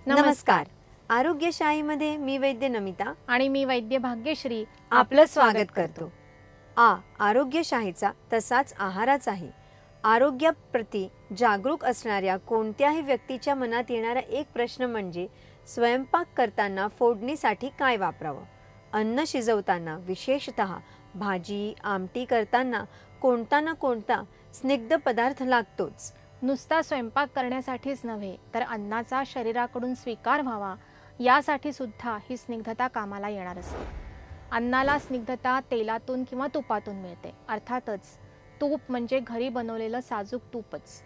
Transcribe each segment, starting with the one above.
नमस्कार. आरोग्यशाहीमध्ये मी वैद्य नमिता आणि मी वैद्य भाग्यश्री आपलं स्वागत करतो. आरोग्यशाहीचा तसाच आहाराचाही. आरोग्याप्रती जागरूक असणाऱ्या कोणत्याही व्यक्तीच्या मनात येणारा एक प्रश्न म्हणजे स्वयंपाक करताना फोडणीसाठी काय वापरावं. अन्न शिजवताना विशेषतः भाजी आमटी करताना कोणता ना कोणता स्निग्ध पदार्थ लागतोच. नुसता स्वयंपाक करण्यासाठीच नव्हे तर अन्नाचा शरीराकडून स्वीकार व्हावा यासाठी सुद्धा ही स्निग्धता कामाला येणार असते. अन्नाला स्निग्धता तेलातून किंवा तुपातून मिळते. अर्थातच तूप म्हणजे घरी बनवलेलं साजूक तूपच.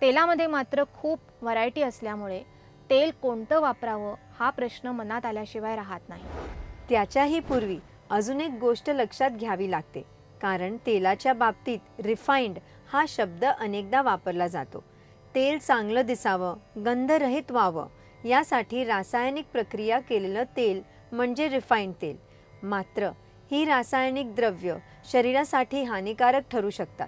तेलामध्ये मात्र खूप व्हरायटी असल्यामुळे तेल कोणतं वापरावं हा प्रश्न मनात आल्याशिवाय राहत नाही. त्याच्याही पूर्वी अजून एक गोष्ट लक्षात घ्यावी लागते, कारण तेलाच्या बाबतीत रिफाइंड हा शब्द अनेकदा वापरला जातो. तेल चांगलं दिसावं, गंधरहित व्हावं यासाठी रासायनिक प्रक्रिया केलेलं तेल म्हणजे रिफाइंड तेल. मात्र ही रासायनिक द्रव्य शरीरासाठी हानिकारक ठरू शकतात.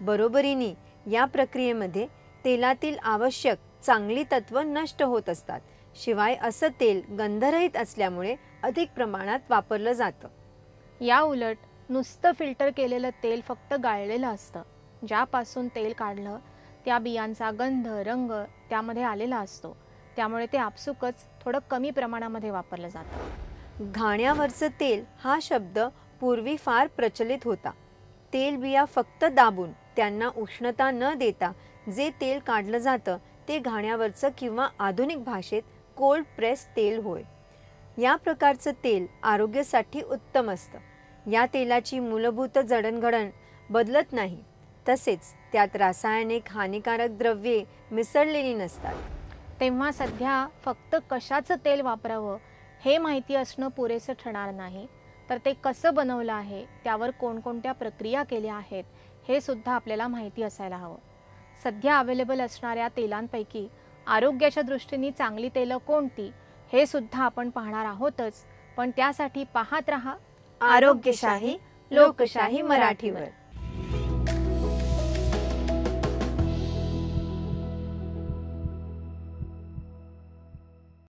बरोबरीने या प्रक्रियेमध्ये तेलातील आवश्यक चांगली तत्व नष्ट होत असतात. शिवाय असं तेल गंधरहित असल्यामुळे अधिक प्रमाणात वापरलं जातं. या उलट नुसतं फिल्टर केलेलं तेल फक्त गाळलेलं असतं. ज्यापासून तेल काढलं त्या बियांचा गंध रंग त्यामध्ये आलेला असतो. त्यामुळे ते आपसुकच थोडं कमी प्रमाणामध्ये वापरलं जातं. घाण्यावरचं तेल हा शब्द पूर्वी फार प्रचलित होता. तेल बिया फक्त दाबून त्यांना उष्णता न देता जे तेल काढलं जातं ते घाण्यावरचं किंवा आधुनिक भाषेत कोल्ड प्रेस तेल होय. या प्रकारचं तेल आरोग्यासाठी उत्तम असतं. या तेलाची मूलभूत जडणघडण बदलत नाही, तसेच त्यात रासायनिक हानिकारक द्रव्ये मिसळलेली नसतात. तेव्हा सध्या फक्त कशाचं तेल वापरावं हे माहिती असणं पुरेसं ठरणार नाही, तर ते कसं बनवलं आहे, त्यावर कोणकोणत्या प्रक्रिया केल्या आहेत हे सुद्धा आपल्याला माहिती असायला हवं. सध्या अवेलेबल असणाऱ्या तेलांपैकी आरोग्याच्या दृष्टीने चांगली तेलं कोणती हे सुद्धा आपण पाहणार आहोतच. पण त्यासाठी पाहत रहा आरोग्यशाही लोकशाही मराठीवर.